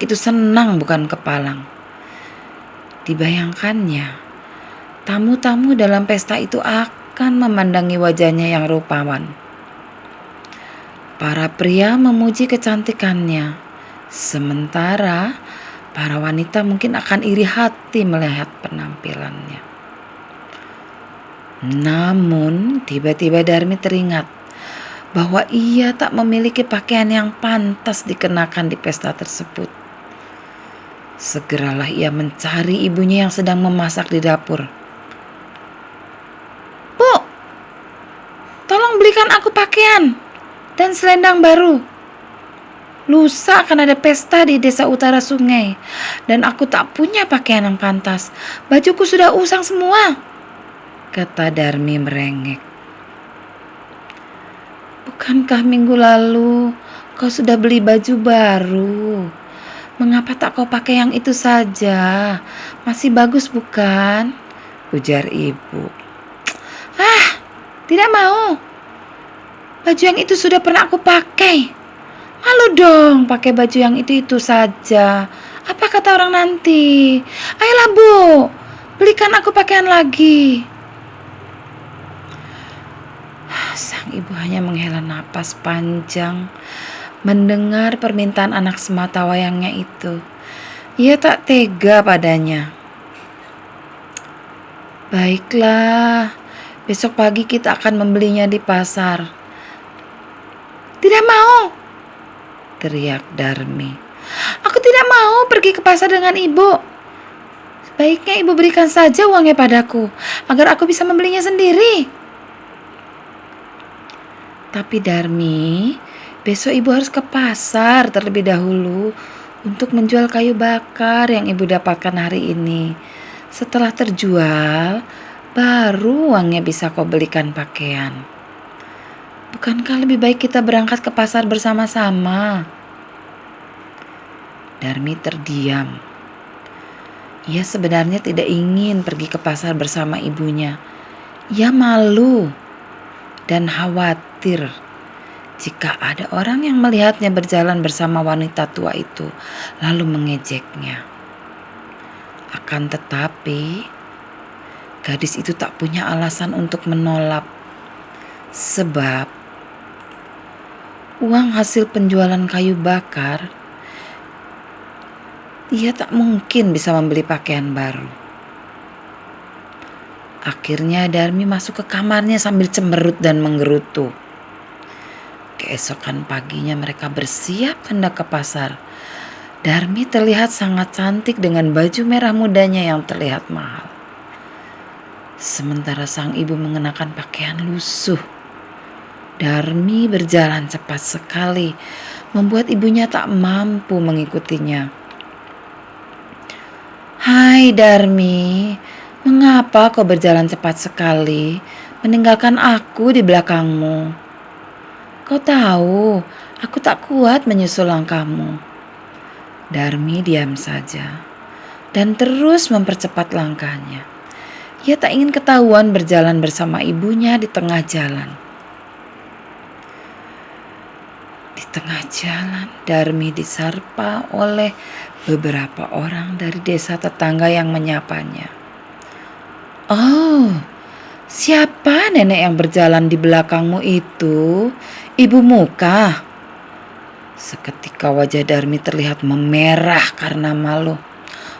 itu senang bukan kepalang. Dibayangkannya, tamu-tamu dalam pesta itu akan memandangi wajahnya yang rupawan. Para pria memuji kecantikannya, sementara para wanita mungkin akan iri hati melihat penampilannya. Namun, tiba-tiba Darmi teringat bahwa ia tak memiliki pakaian yang pantas dikenakan di pesta tersebut. Segeralah ia mencari ibunya yang sedang memasak di dapur. "Bu, tolong belikan aku pakaian dan selendang baru. Lusa akan ada pesta di desa utara sungai dan aku tak punya pakaian yang pantas. Bajuku sudah usang semua," kata Darmi merengek. "Bukankah minggu lalu kau sudah beli baju baru? Mengapa tak kau pakai yang itu saja? Masih bagus bukan?" ujar ibu. "Ah, tidak mau. Baju yang itu sudah pernah aku pakai. Malu dong pakai baju yang itu saja. Apa kata orang nanti? Ayolah Bu, belikan aku pakaian lagi." Sang ibu hanya menghela napas panjang mendengar permintaan anak sematawayangnya itu. Ia tak tega padanya. "Baiklah, besok pagi kita akan membelinya di pasar." "Tidak mau," teriak Darmi. "Aku tidak mau pergi ke pasar dengan ibu. Sebaiknya ibu berikan saja uangnya padaku, agar aku bisa membelinya sendiri." "Tapi Darmi, besok ibu harus ke pasar terlebih dahulu untuk menjual kayu bakar yang ibu dapatkan hari ini. Setelah terjual, baru uangnya bisa kau belikan pakaian. Bukankah lebih baik kita berangkat ke pasar bersama-sama?" Darmi terdiam. Ia sebenarnya tidak ingin pergi ke pasar bersama ibunya. Ia malu dan khawatir jika ada orang yang melihatnya berjalan bersama wanita tua itu lalu mengejeknya. Akan tetapi, gadis itu tak punya alasan untuk menolak, sebab uang hasil penjualan kayu bakar ia tak mungkin bisa membeli pakaian baru. Akhirnya Darmi masuk ke kamarnya sambil cemberut dan menggerutu. Keesokan paginya mereka bersiap hendak ke pasar. Darmi terlihat sangat cantik dengan baju merah mudanya yang terlihat mahal. Sementara sang ibu mengenakan pakaian lusuh. Darmi berjalan cepat sekali, membuat ibunya tak mampu mengikutinya. "Hai Darmi, mengapa kau berjalan cepat sekali, meninggalkan aku di belakangmu? Kau tahu, aku tak kuat menyusul langkahmu." Darmi diam saja dan terus mempercepat langkahnya. Ia tak ingin ketahuan berjalan bersama ibunya di tengah jalan. Di tengah jalan, Darmi disapa oleh beberapa orang dari desa tetangga yang menyapanya. "Oh, siapa nenek yang berjalan di belakangmu itu? Ibumu kah?" Seketika wajah Darmi terlihat memerah karena malu.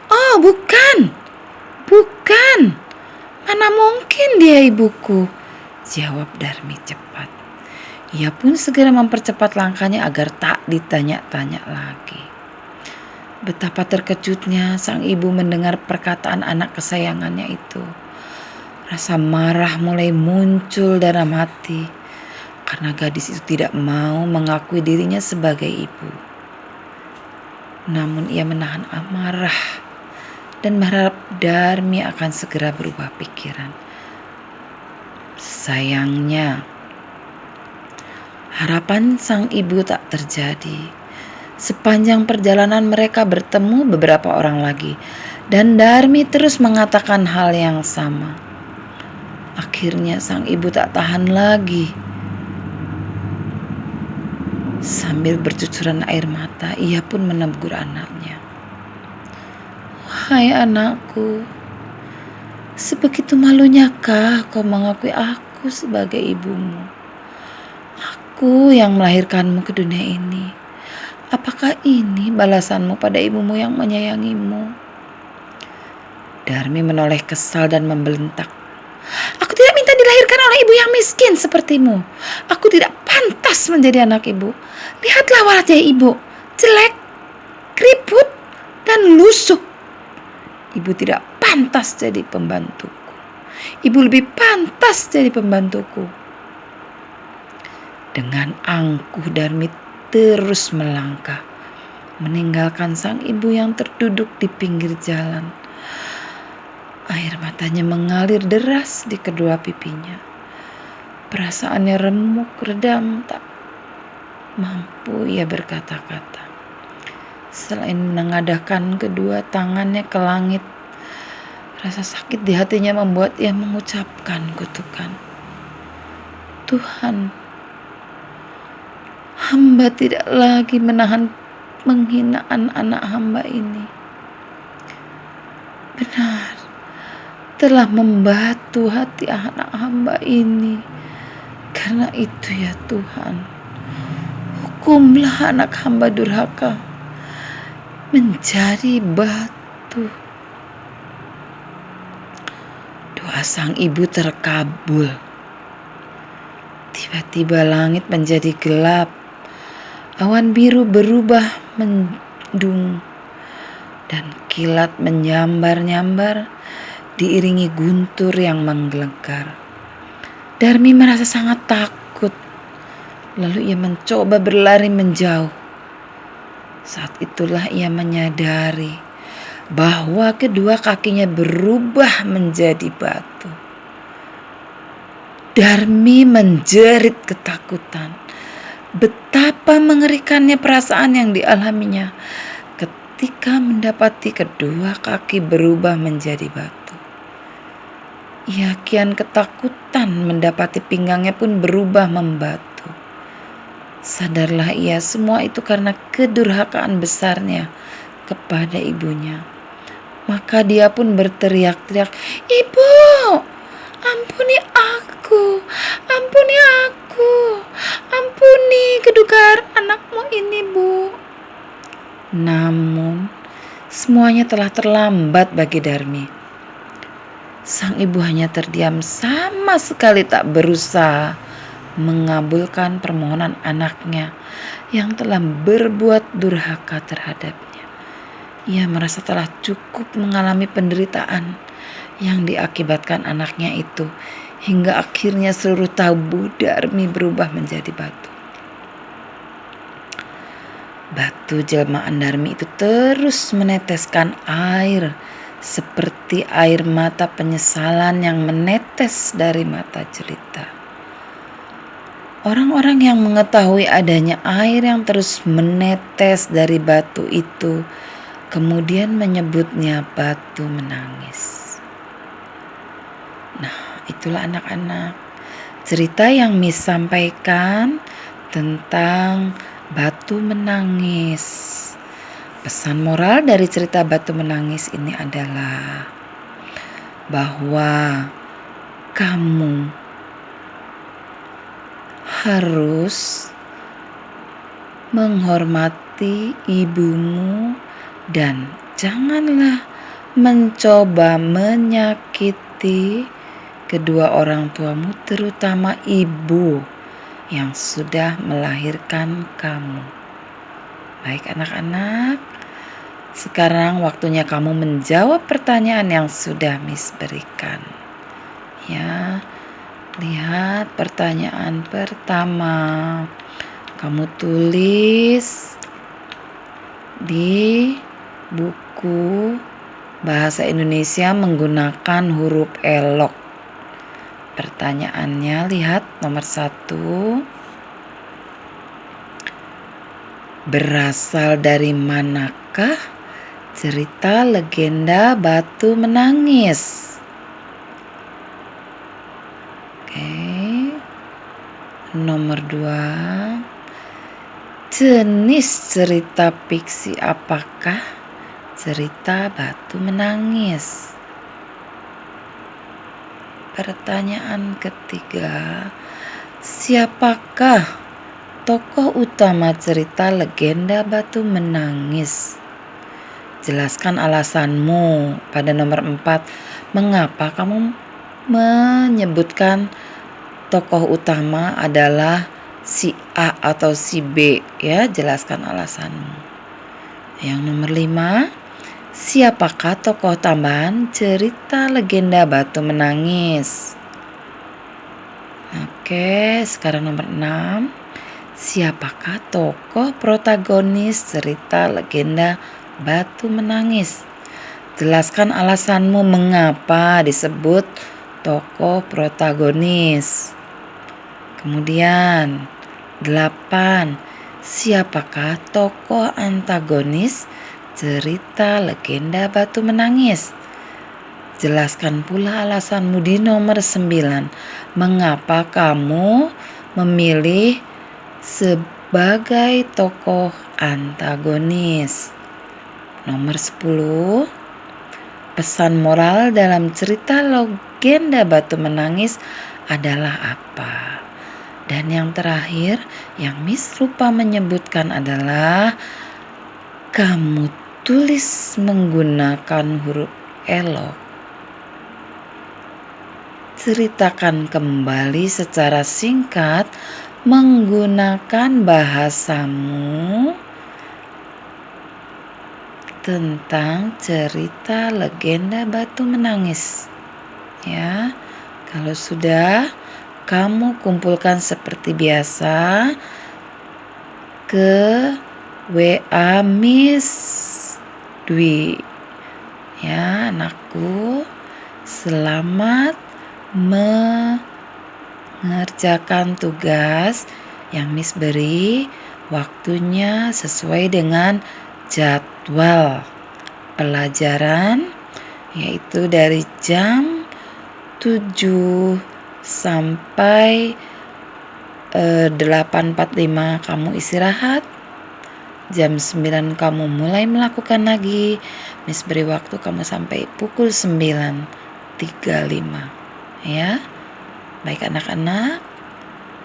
"Oh, bukan. Bukan. Mana mungkin dia ibuku?" jawab Darmi cepat. Ia pun segera mempercepat langkahnya agar tak ditanya-tanya lagi. Betapa terkejutnya sang ibu mendengar perkataan anak kesayangannya itu. Rasa marah mulai muncul dalam hati karena gadis itu tidak mau mengakui dirinya sebagai ibu. Namun ia menahan amarah dan berharap Darmi akan segera berubah pikiran. Sayangnya, harapan sang ibu tak terjadi. Sepanjang perjalanan mereka bertemu beberapa orang lagi, dan Darmi terus mengatakan hal yang sama. Akhirnya sang ibu tak tahan lagi. Sambil bercucuran air mata, ia pun menegur anaknya. "Wahai anakku, sebegitu malunyakah kau mengakui aku sebagai ibumu? Aku yang melahirkanmu ke dunia ini. Apakah ini balasanmu pada ibumu yang menyayangimu?" Darmi menoleh kesal dan membelentak. "Aku tidak minta dilahirkan oleh ibu yang miskin sepertimu. Aku tidak pantas menjadi anak ibu. Lihatlah wajah ibu, jelek, keriput, dan lusuh. Ibu tidak pantas jadi pembantuku. Ibu lebih pantas jadi pembantuku." Dengan angkuh Darmi terus melangkah, meninggalkan sang ibu yang terduduk di pinggir jalan. Air matanya mengalir deras di kedua pipinya. Perasaannya remuk redam, tak mampu ia berkata-kata. Selain menengadahkan kedua tangannya ke langit, rasa sakit di hatinya membuat ia mengucapkan kutukan. "Tuhan, hamba tidak lagi menahan penghinaan anak hamba ini. Benar, telah membatu hati anak hamba ini. Karena itu ya Tuhan, hukumlah anak hamba durhaka menjadi batu." Doa sang ibu terkabul. Tiba-tiba langit menjadi gelap. Awan biru berubah mendung dan kilat menyambar-nyambar diiringi guntur yang menggelegar. Darmi merasa sangat takut. Lalu ia mencoba berlari menjauh. Saat itulah ia menyadari bahwa kedua kakinya berubah menjadi batu. Darmi menjerit ketakutan. Betapa mengerikannya perasaan yang dialaminya ketika mendapati kedua kaki berubah menjadi batu. Ia kian ketakutan mendapati pinggangnya pun berubah membatu. Sadarlah ia semua itu karena kedurhakaan besarnya kepada ibunya. Maka dia pun berteriak-teriak, "Ibu, ampuni aku, ampuni aku, ampuni kedua anakmu ini, Bu." Namun semuanya telah terlambat bagi Darmi. Sang ibu hanya terdiam, sama sekali tak berusaha mengabulkan permohonan anaknya yang telah berbuat durhaka terhadapnya. Ia merasa telah cukup mengalami penderitaan yang diakibatkan anaknya itu, hingga akhirnya seluruh tubuh Darmi berubah menjadi batu. Batu jelmaan Darmi itu terus meneteskan air seperti air mata penyesalan yang menetes dari mata jelita. Orang-orang yang mengetahui adanya air yang terus menetes dari batu itu kemudian menyebutnya batu menangis. Nah, itulah anak-anak, cerita yang Miss sampaikan tentang batu menangis. Pesan moral dari cerita batu menangis ini adalah bahwa kamu harus menghormati ibumu dan janganlah mencoba menyakiti kedua orang tuamu, terutama ibu yang sudah melahirkan kamu. Baik anak-anak, sekarang waktunya kamu menjawab pertanyaan yang sudah Miss berikan. Ya, lihat pertanyaan pertama. Kamu tulis di buku Bahasa Indonesia menggunakan huruf elok. Pertanyaannya, lihat nomor 1. Berasal dari manakah cerita legenda batu menangis? Oke. Nomor 2. Jenis cerita fiksi apakah cerita batu menangis? Pertanyaan ketiga, siapakah tokoh utama cerita legenda batu menangis? Jelaskan alasanmu. Pada nomor 4, mengapa kamu menyebutkan tokoh utama adalah si A atau si B? Ya, jelaskan alasanmu. Yang nomor 5, siapakah tokoh tambahan cerita legenda batu menangis? Oke, sekarang nomor 6. Siapakah tokoh protagonis cerita legenda batu menangis? Jelaskan alasanmu mengapa disebut tokoh protagonis. Kemudian 8. Siapakah tokoh antagonis cerita legenda batu menangis? Jelaskan pula alasanmu di nomor 9. Mengapa kamu memilih sebagai tokoh antagonis? Nomor 10. Pesan moral dalam cerita legenda batu menangis adalah apa? Dan yang terakhir yang Miss lupa menyebutkan adalah kamu tulis menggunakan huruf elok. Ceritakan kembali secara singkat menggunakan bahasamu tentang cerita legenda batu menangis. Ya, kalau sudah, kamu kumpulkan seperti biasa ke WA Miss Dwi. Ya, anakku, selamat mengerjakan tugas yang Miss beri. Waktunya sesuai dengan jadwal pelajaran, yaitu dari jam 7 sampai 8.45 kamu istirahat. Jam 9 kamu mulai melakukan lagi. Miss beri waktu kamu sampai pukul 9.35. Ya, baik anak-anak,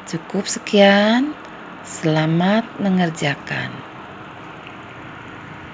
cukup sekian. Selamat mengerjakan.